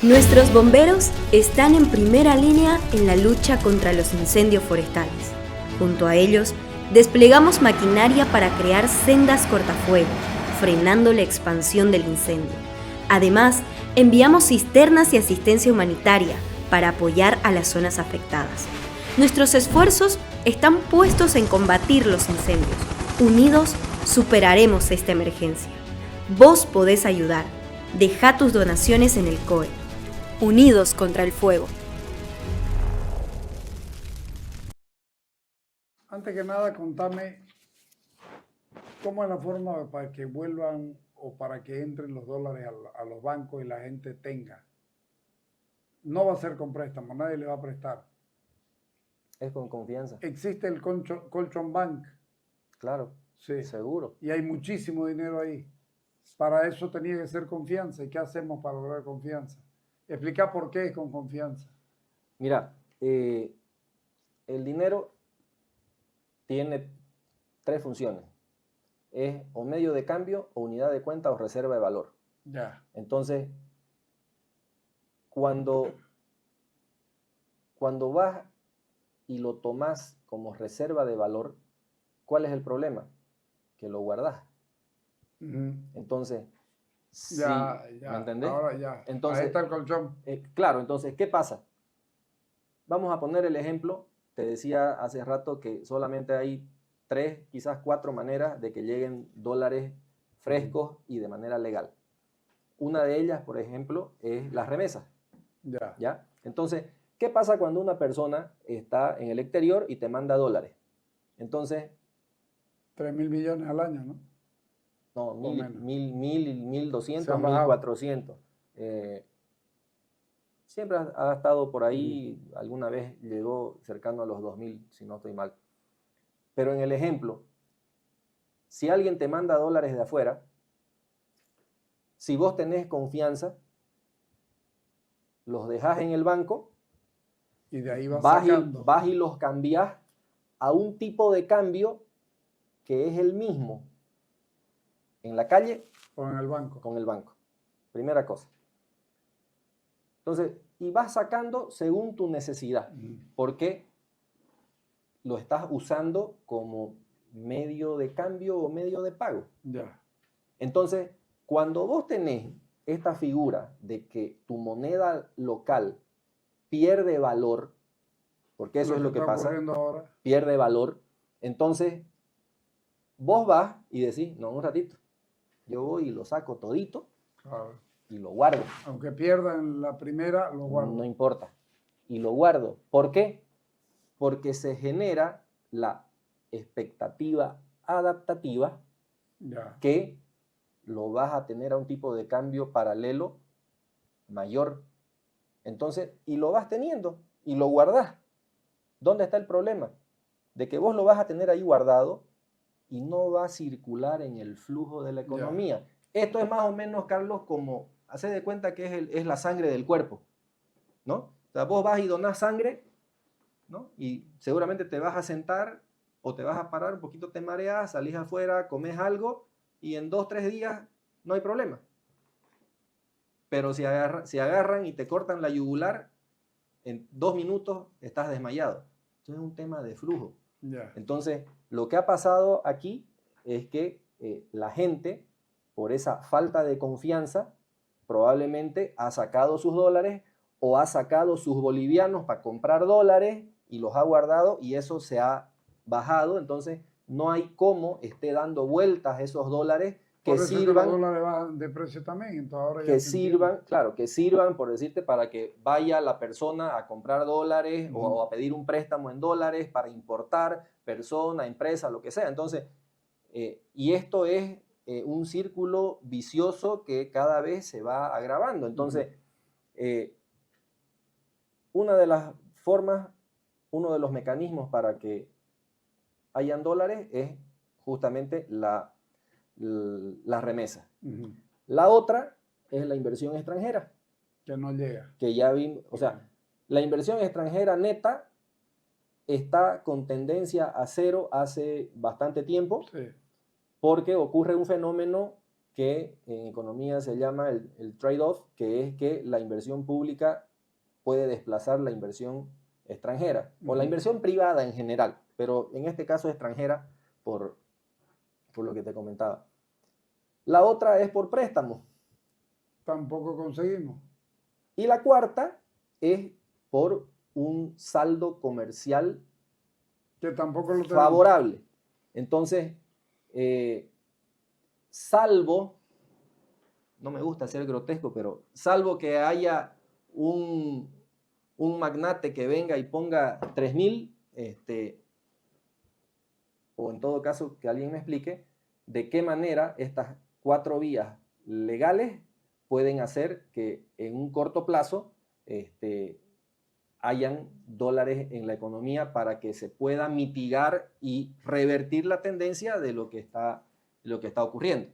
Nuestros bomberos están en primera línea en la lucha contra los incendios forestales. Junto a ellos, desplegamos maquinaria para crear sendas cortafuego, frenando la expansión del incendio. Además, enviamos cisternas y asistencia humanitaria para apoyar a las zonas afectadas. Nuestros esfuerzos están puestos en combatir los incendios. Unidos, superaremos esta emergencia. Vos podés ayudar. Deja tus donaciones en el COE. Unidos contra el fuego. Antes que nada, contame cómo es la forma para que vuelvan o para que entren los dólares a los bancos y la gente tenga. No va a ser con préstamo, nadie le va a prestar. Es con confianza. Existe el Colchón Bank. Claro, Sí. seguro. Y hay muchísimo dinero ahí. Para eso tenía que ser confianza. ¿Y qué hacemos para lograr confianza? Explica por qué es con confianza. Mira, el dinero tiene tres funciones. Es o medio de cambio, o unidad de cuenta, o reserva de valor. Ya. Entonces, cuando vas y lo tomas como reserva de valor, ¿cuál es el problema? Que lo guardas. Entonces, Ya, sí, ya. ¿me entendés? Ahora ya. Entonces, Ahí está el colchón. Claro, entonces, ¿qué pasa? Vamos a poner el ejemplo. Te decía hace rato que solamente hay 3, quizás 4 maneras de que lleguen dólares frescos y de manera legal. Una de ellas, por ejemplo, es las remesas. Ya. ¿Ya? Entonces, ¿qué pasa cuando una persona está en el exterior y te manda dólares? Entonces, 3.000 millones al año, ¿no? no, O menos. 1.200, Se han bajado. 1.400. Siempre ha estado por ahí, alguna vez llegó cercano a los 2.000, si no estoy mal. Pero en el ejemplo, si alguien te manda dólares de afuera, si vos tenés confianza, los dejás en el banco, Y de ahí vas vas sacando. vas y los cambiás a un tipo de cambio que es el mismo en la calle O en el banco. con el banco. Primera cosa. Entonces, y vas sacando según tu necesidad, porque lo estás usando como medio de cambio o medio de pago. Ya. Entonces, cuando vos tenés esta figura de que tu moneda local pierde valor, porque eso es lo que está pasa, ocurriendo ahora. pierde valor, entonces vos vas y decís, no, un ratito, yo voy y lo saco todito Claro. y lo guardo. Aunque pierdan la primera, lo guardo. No importa. Y lo guardo. ¿Por qué? Porque se genera la expectativa adaptativa Ya. que lo vas a tener a un tipo de cambio paralelo mayor. Entonces, y lo vas teniendo y lo guardás. ¿Dónde está el problema? De que vos lo vas a tener ahí guardado y no va a circular en el flujo de la economía. Esto es más o menos, Carlos, como hacer de cuenta que es la sangre del cuerpo, ¿no? O sea, vos vas y donás sangre, ¿no? Y seguramente te vas a sentar o te vas a parar, un poquito te mareas, salís afuera, comes algo y en 2, 3 días no hay problema. Pero si agarran y te cortan la yugular, en 2 minutos estás desmayado. Esto es un tema de flujo. Ya. Entonces, lo que ha pasado aquí es que la gente, por esa falta de confianza, probablemente ha sacado sus dólares o ha sacado sus bolivianos para comprar dólares y los ha guardado y eso se ha bajado. Entonces, no hay cómo esté dando vueltas esos dólares que Por eso sirvan. Es que los dólares bajan de precio también. Entonces ahora ya Que se sirvan, entiende. claro, que sirvan, por decirte, para que vaya la persona a comprar dólares o a pedir un préstamo en dólares para importar, persona, empresa, lo que sea. Entonces, y esto es un círculo vicioso que cada vez se va agravando. Entonces, una de las formas, uno de los mecanismos para que hayan dólares es justamente la remesa. La otra es la inversión extranjera. Que no llega. Que ya vimos, o sea, la inversión extranjera neta está con tendencia a cero hace bastante tiempo, Sí. porque ocurre un fenómeno que en economía se llama el trade-off, que es que la inversión pública puede desplazar la inversión extranjera, o la inversión privada en general, pero en este caso extranjera por lo que te comentaba. La otra es por préstamo. Tampoco conseguimos. Y la cuarta es por un saldo comercial Que tampoco lo tenemos. favorable. Entonces, salvo, no me gusta ser grotesco, pero salvo que haya un magnate que venga y ponga 3.000, o en todo caso que alguien me explique de qué manera estas 4 vías legales pueden hacer que en un corto plazo hayan dólares en la economía para que se pueda mitigar y revertir la tendencia de lo que está ocurriendo.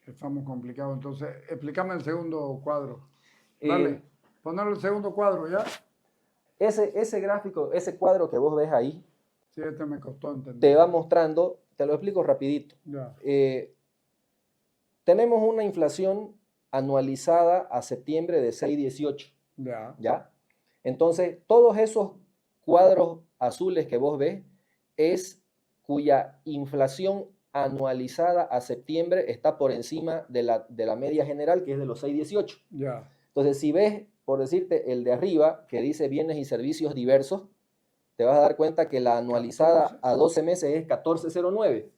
Estamos complicados. Entonces, explícame el segundo cuadro. Dale, poner el segundo cuadro ya. Ese gráfico, ese cuadro que vos ves ahí, Sí, este me costó entender. te va mostrando, te lo explico rapidito. Ya. Tenemos una inflación anualizada a septiembre de 6,18. Ya. ¿Ya? Entonces, todos esos cuadros azules que vos ves es cuya inflación anualizada a septiembre está por encima de la media general, que es de los 6,18. Ya. Entonces, si ves, por decirte, el de arriba, que dice bienes y servicios diversos, te vas a dar cuenta que la anualizada a 12 meses es 14,09.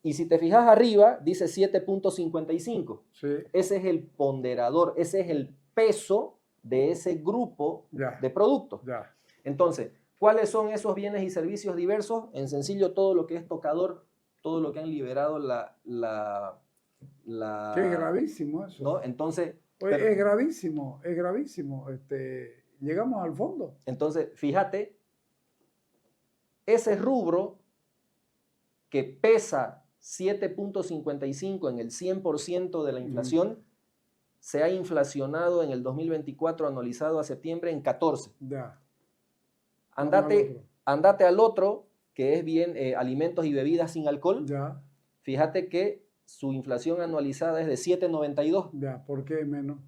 Y si te fijas arriba, dice 7,55. Sí. Ese es el ponderador, ese es el peso de ese grupo Ya. de productos. Ya. Entonces, ¿cuáles son esos bienes y servicios diversos? En sencillo, todo lo que es tocador, todo lo que han liberado Que es gravísimo eso. ¿no? Entonces, Oye, es gravísimo, es gravísimo. Llegamos al fondo. entonces, fíjate, ese rubro que pesa 7,55 en el 100% de la inflación, se ha inflacionado en el 2024 anualizado a septiembre en 14. Ya. Andate al otro, que es bien alimentos y bebidas sin alcohol. Ya. Fíjate que su inflación anualizada es de 7,92, Ya. ¿Por qué menos?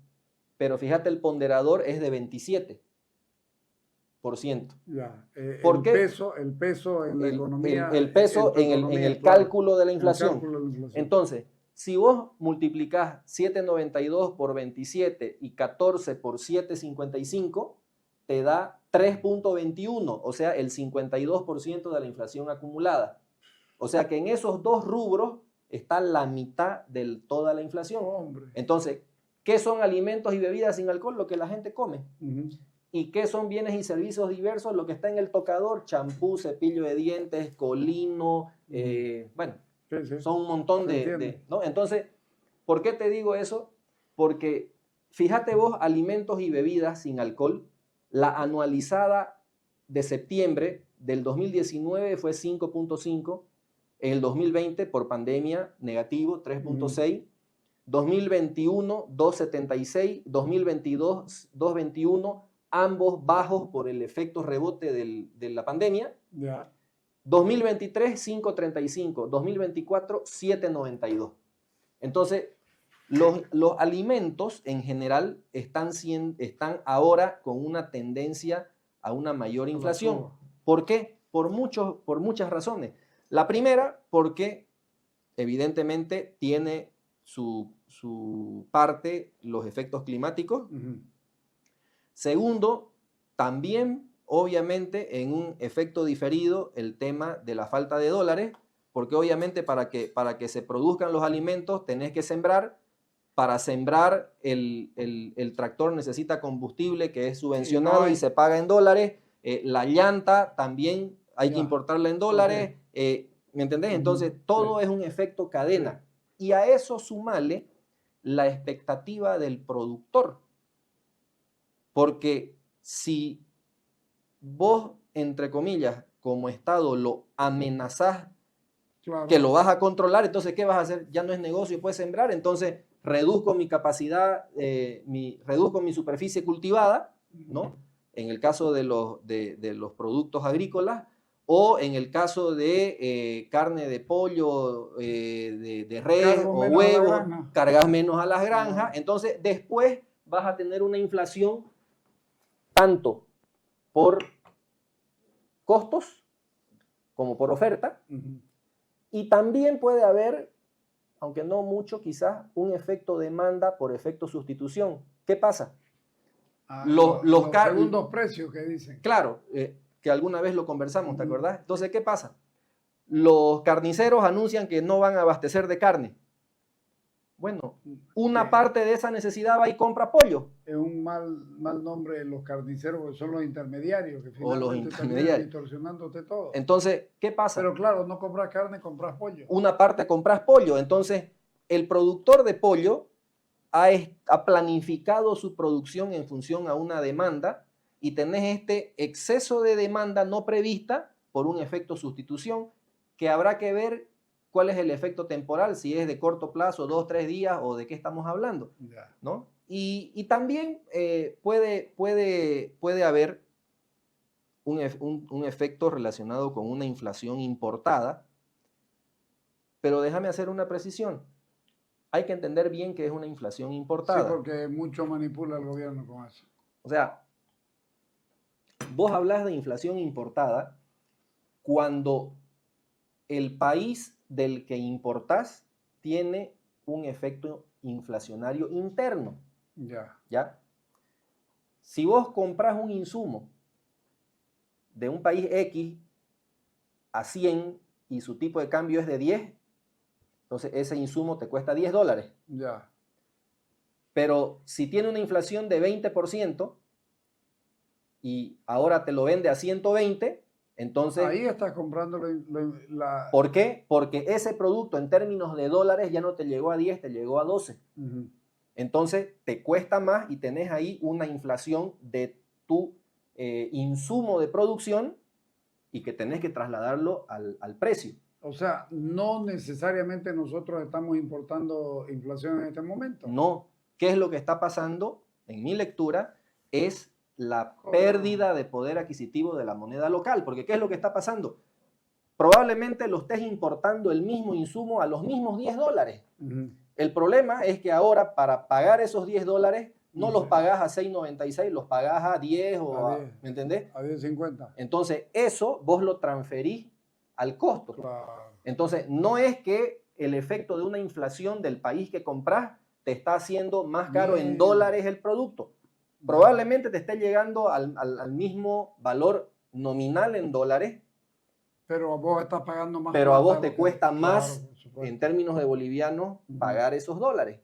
pero fíjate el ponderador es de 27%. Ya. ¿Por el qué? el peso en la economía. El peso tu en economía, el claro. cálculo de la El inflación. cálculo de la inflación. Entonces, si vos multiplicás 7,92 por 27 y 14 por 7,55, te da 3,21, o sea, el 52% de la inflación acumulada. O sea que en esos dos rubros está la mitad de toda la inflación. Hombre. Entonces, ¿qué son alimentos y bebidas sin alcohol? Lo que la gente come. Ujú. ¿Y qué son bienes y servicios diversos? Lo que está en el tocador: champú, cepillo de dientes, colino, bueno, Sí, sí. son un montón Se entiende. ¿no? Entonces, ¿por qué te digo eso? Porque fíjate vos, alimentos y bebidas sin alcohol, la anualizada de septiembre del 2019 fue 5,5, en el 2020 por pandemia negativo 3,6, 2021 2,76, 2022 2,21, ambos bajos por el efecto rebote de la pandemia. Ya. 2023, 5,35. 2024, 7,92. Entonces, los alimentos en general están ahora con una tendencia a una mayor inflación. ¿Por qué? Por muchas razones. La primera, porque evidentemente tiene su parte los efectos climáticos. Ujú. Segundo, también obviamente en un efecto diferido el tema de la falta de dólares, porque obviamente para que se produzcan los alimentos tenés que sembrar. Para sembrar el tractor necesita combustible que es subvencionado y se paga en dólares. La llanta también hay que importarla en dólares. ¿Me entendés? Entonces todo es un efecto cadena. Y a eso sumale la expectativa del productor. Porque si vos, entre comillas, como Estado lo amenazás, Claro. que lo vas a controlar, entonces ¿qué vas a hacer? Ya no es negocio, puedes sembrar, entonces reduzco mi capacidad, reduzco mi superficie cultivada, ¿no? En el caso de los productos agrícolas, o en el caso de carne de pollo, de res Cargo o menos a la huevos, granja. cargas menos a las granjas. Ah. Entonces, después vas a tener una inflación tanto por costos como por oferta. Ujú. Y también puede haber, aunque no mucho, quizás un efecto demanda por efecto sustitución. ¿Qué pasa? Ah, Los segundos precios que dicen. Claro, que alguna vez lo conversamos, ¿te Ujú. acordás? Entonces, ¿qué pasa? Los carniceros anuncian que no van a abastecer de carne. Bueno, una parte de esa necesidad va y compra pollo. Es un mal nombre de los carniceros, porque son los intermediarios que O los finalmente terminan intermediarios. distorsionándote todo. Entonces, ¿qué pasa? Pero claro, no compras carne, compras pollo. Una parte compras pollo. Entonces, el productor de pollo ha planificado su producción en función a una demanda y tenés este exceso de demanda no prevista por un efecto sustitución que habrá que ver cuál es el efecto temporal, si es de corto plazo, 2, 3 días o de qué estamos hablando, Ya. ¿no? Y también puede haber un efecto relacionado con una inflación importada, pero déjame hacer una precisión. Hay que entender bien que es una inflación importada. Sí, porque mucho manipula el gobierno con eso. O sea, vos hablas de inflación importada cuando el país del que importás tiene un efecto inflacionario interno, Ya. ¿ya? Si vos compras un insumo de un país X a 100 y su tipo de cambio es de 10, entonces ese insumo te cuesta $10. Ya. Pero si tiene una inflación de 20% y ahora te lo vende a 120, entonces... Ahí estás comprando la... ¿Por qué? Porque ese producto en términos de dólares ya no te llegó a 10, te llegó a 12. Ujú. Entonces te cuesta más y tenés ahí una inflación de tu insumo de producción y que tenés que trasladarlo al precio. O sea, no necesariamente nosotros estamos importando inflación en este momento. No. ¿Qué es lo que está pasando? En mi lectura es la pérdida de poder adquisitivo de la moneda local. Porque ¿qué es lo que está pasando? Probablemente lo estés importando el mismo insumo a los mismos $10. Ujú. El problema es que ahora para pagar esos $10 no los pagás a 6.96, los pagás a 10 o A 10. ¿me entendés? A 10.50. Entonces eso vos lo transferís al costo. Claro. Entonces no es que el efecto de una inflación del país que compras te está haciendo más caro en dólares el producto. Probablemente te esté llegando al mismo valor nominal en dólares, pero vos estás pagando más. Pero a vos plata te cuesta claro, más, por supuesto. en términos de bolivianos, pagar esos dólares.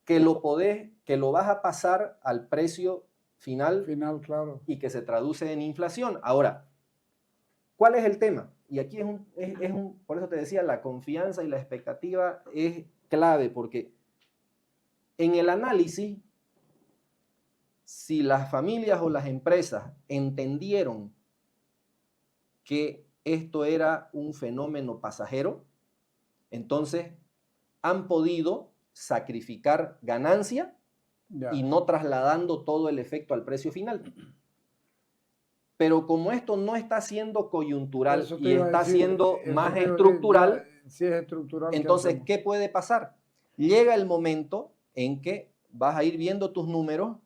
Que lo vas a pasar al precio final Claro. y que se traduce en inflación. Ahora, ¿cuál es el tema? Y aquí por eso te decía, la confianza y la expectativa es clave, porque en el análisis, si las familias o las empresas entendieron que esto era un fenómeno pasajero, entonces han podido sacrificar ganancia y no trasladando todo el efecto al precio final. Pero como esto no está siendo coyuntural y está siendo más estructural, sí es estructural, entonces, ¿qué puede pasar? Llega el momento en que vas a ir viendo tus números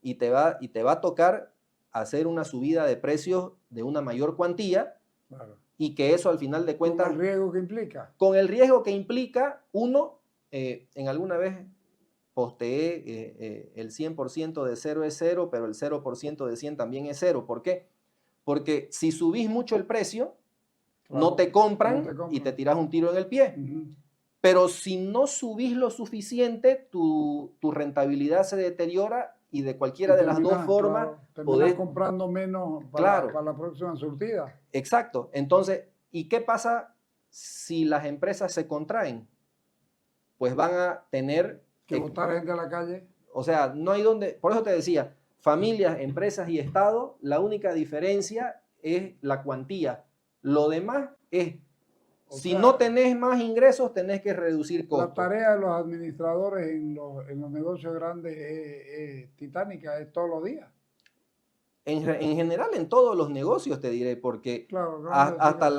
y te va a tocar hacer una subida de precios de una mayor cuantía, claro, y que eso al final de cuentas... ¿Con el riesgo que implica? Con el riesgo que implica, uno, en alguna vez posteé el 100% de 0 es 0, pero el 0% de 100 también es 0. ¿Por qué? Porque si subís mucho el precio, claro, no te compran y te tiras un tiro en el pie. Pero si no subís lo suficiente, tu rentabilidad se deteriora y de cualquiera de las dos formas... Claro, podés comprando menos para la próxima surtida. Exacto. Entonces, ¿y qué pasa si las empresas se contraen? Pues van a tener... ¿Que botar gente a la calle? O sea, no hay donde... Por eso te decía, familias, empresas y Estado, la única diferencia es la cuantía. Lo demás es... Si no tenés más ingresos, tenés que reducir costos. La tarea de los administradores en los negocios grandes es titánica, es todos los días. En general, en todos los negocios, te diré, porque Claro, hasta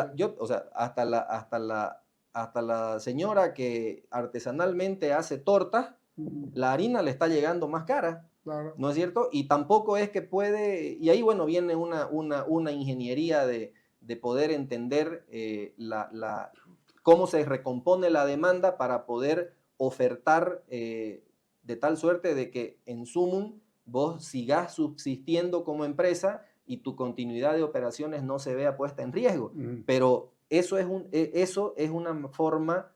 la señora que artesanalmente hace tortas, Ujú, la harina le está llegando más cara, claro. ¿no es cierto? Y tampoco es que puede, y ahí, bueno, viene una ingeniería de poder entender cómo se recompone la demanda para poder ofertar de tal suerte de que en sumum vos sigas subsistiendo como empresa y tu continuidad de operaciones no se vea puesta en riesgo. Ujú. Pero eso es una forma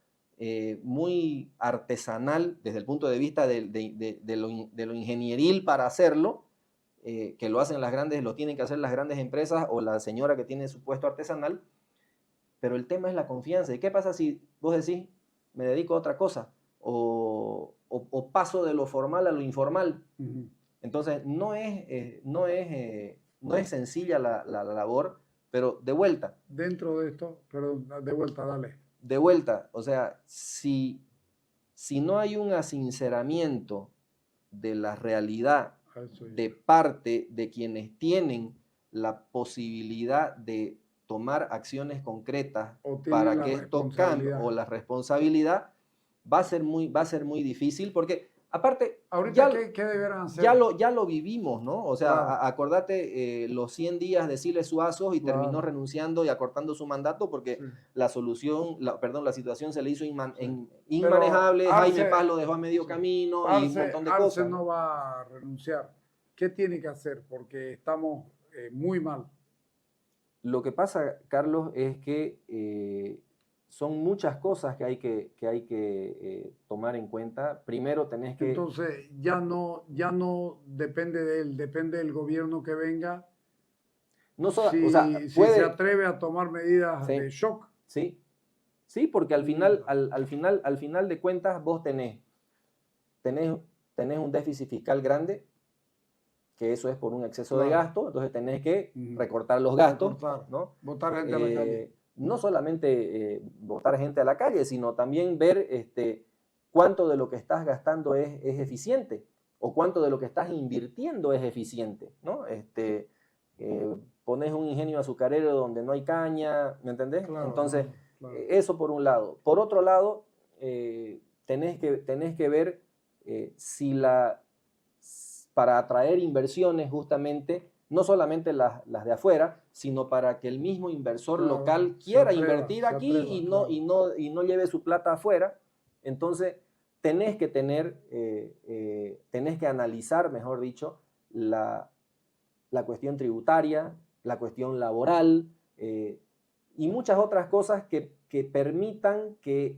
muy artesanal desde el punto de vista de lo ingenieril para hacerlo, que lo hacen lo tienen que hacer las grandes empresas o la señora que tiene su puesto artesanal, pero el tema es la confianza. ¿Y qué pasa si vos decís, me dedico a otra cosa o paso de lo formal a lo informal? Ujú. Entonces, no es sencilla la labor, pero Dentro de esto, perdón, de vuelta, dale. o sea, si no hay un asinceramiento de la realidad A eso iba. de parte de quienes tienen la posibilidad de tomar acciones concretas O tienen para la que esto cambie, responsabilidad. o la responsabilidad, va a ser muy difícil, porque aparte, Ahorita, ¿qué deberán hacer? ya lo vivimos, ¿no? O sea, Claro. acordate los 100 días de Siles Suazos y Claro. terminó renunciando y acortando su mandato porque Sí. la situación se le hizo Sí. inmanejable. Pero Jaime Arce- Paz lo dejó a medio sí. camino y un montón de Arce cosas, no ¿no? va a renunciar. ¿Qué tiene que hacer? Porque estamos muy mal. Lo que pasa, Carlos, es que son muchas cosas que hay que tomar en cuenta. Primero tenés que... Entonces, ya no depende de él, depende del gobierno que venga. No Si, o sea, si se atreve a tomar medidas Sí. de shock. Sí, porque al final de cuentas vos tenés un déficit fiscal grande, que eso es por un exceso de Claro. gasto, entonces tenés que Ujú. recortar los gastos, Recortar, ¿no? botar gente a la calle. No solamente botar gente a la calle, sino también ver cuánto de lo que estás gastando es eficiente o cuánto de lo que estás invirtiendo es eficiente, ¿no? Pones un ingenio azucarero donde no hay caña, ¿me entendés? Claro, Entonces, claro. eso por un lado. Por otro lado, tenés que ver si para atraer inversiones justamente, no solamente las de afuera, sino para que el mismo inversor Claro, local se quiera atreva, invertir se aquí atreva, y claro. no lleve su plata afuera. Entonces, tenés que analizar, mejor dicho, la cuestión tributaria, la cuestión laboral y muchas otras cosas que permitan que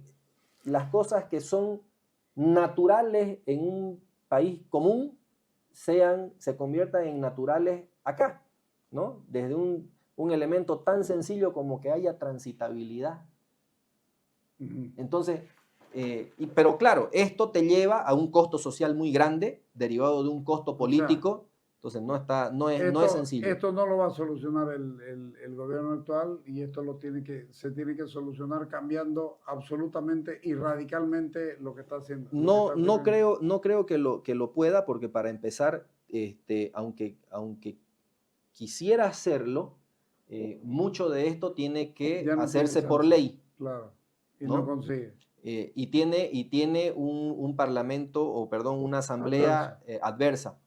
las cosas que son naturales en un país común se conviertan en naturales acá, ¿no? Desde un elemento tan sencillo como que haya transitabilidad. Ujú. Entonces, pero claro, esto te lleva a un costo social muy grande, derivado de un costo político. Entonces no es sencillo. Esto no lo va a solucionar el gobierno actual y esto se tiene que solucionar cambiando absolutamente y radicalmente lo que está haciendo. No creo que lo pueda, porque para empezar, aunque quisiera hacerlo, mucho de esto tiene que Ya no hacerse tiene por chance. ley. Claro, y ¿no? no consigue. Y tiene un parlamento, o perdón, una asamblea adversa.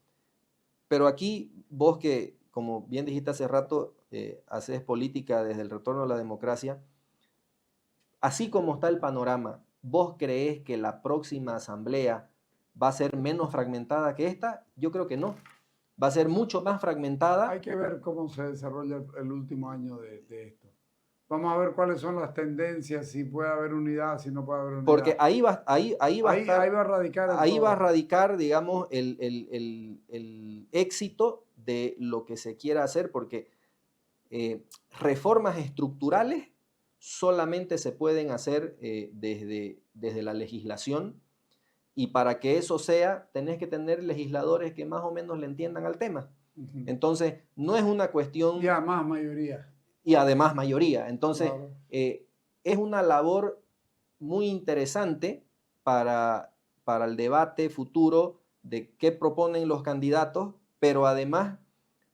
Pero aquí vos, que como bien dijiste hace rato, haces política desde el retorno a la democracia, así como está el panorama, ¿vos creés que la próxima asamblea va a ser menos fragmentada que esta? Yo creo que no. Va a ser mucho más fragmentada. Hay que ver cómo se desarrolla el último año de esto. Vamos a ver cuáles son las tendencias, si puede haber unidad, si no puede haber unidad. Porque ahí va a radicar, digamos, el éxito de lo que se quiera hacer, porque reformas estructurales solamente se pueden hacer desde la legislación, y para que eso sea, tenés que tener legisladores que más o menos le entiendan al tema. Ujú. Entonces, no es una cuestión... Y además mayoría. Y además mayoría. Entonces, Claro. Es una labor muy interesante para el debate futuro de qué proponen los candidatos, pero además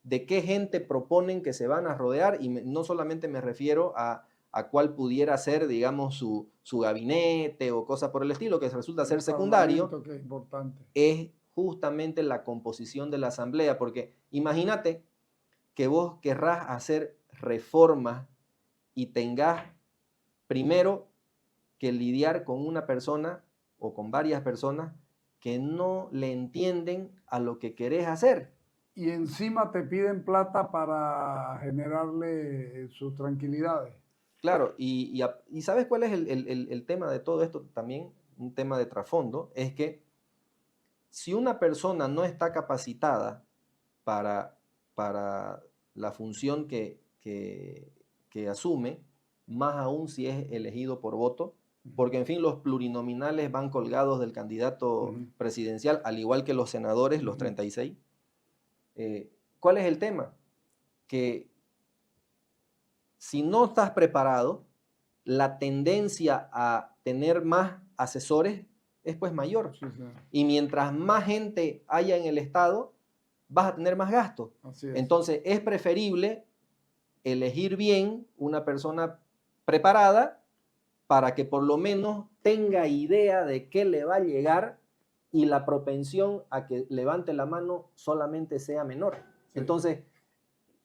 de qué gente proponen que se van a rodear, y no solamente me refiero a cuál pudiera ser, digamos, su gabinete o cosas por el estilo, que resulta ser secundario, que es importante. Es justamente la composición de la asamblea, porque imagínate que vos querrás hacer reformas y tengas primero que lidiar con una persona o con varias personas que no le entienden a lo que querés hacer. Y encima te piden plata para generarle sus tranquilidades. Claro, y ¿sabes cuál es el tema de todo esto también? Un tema de trasfondo, es que si una persona no está capacitada para la función que asume, más aún si es elegido por voto, porque en fin los plurinominales van colgados del candidato presidencial, al igual que los senadores, los 36. ¿Cuál es el tema? Que si no estás preparado, la tendencia a tener más asesores es pues mayor. Sí, sí. Y mientras más gente haya en el Estado, vas a tener más gastos. Así es. Entonces es preferible elegir bien una persona preparada para que por lo menos tenga idea de qué le va a llegar y la propensión a que levante la mano solamente sea menor. Sí. Entonces,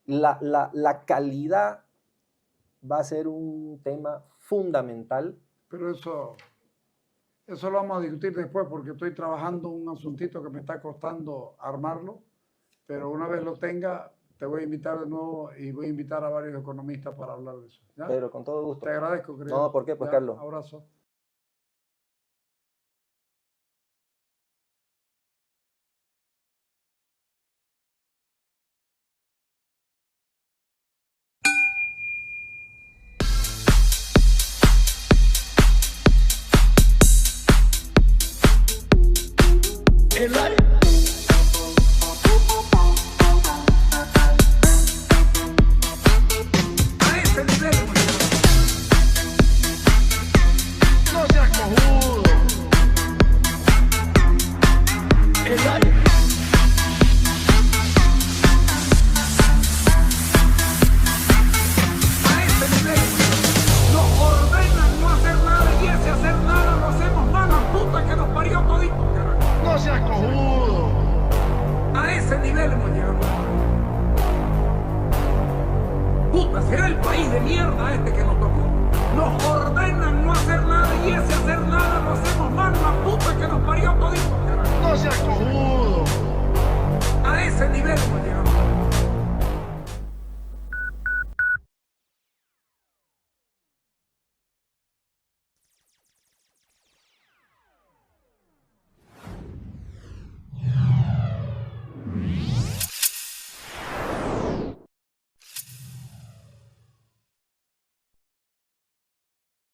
la calidad va a ser un tema fundamental. Pero eso lo vamos a discutir después, porque estoy trabajando un asuntito que me está costando armarlo, pero una vez lo tenga, te voy a invitar de nuevo y voy a invitar a varios economistas para hablar de eso. ¿Ya? Pero con todo gusto. Te agradezco, querido. No, ¿por qué? Pues, Carlos. Abrazo. El aire. A ese nivel, no seas cojudo. El aire. A ese nivel nos ordenan no hacer nada, y ese hacer nada lo hacemos mal, la puta que nos parió todito. No seas cojudo. A ese nivel hemos llegado. Puta, será el país de mierda este que nos tocó. Nos ordenan no hacer nada, y ese hacer nada lo hacemos mal, la puta que nos parió todito. No seas cojudo. A ese nivel hemos llegado.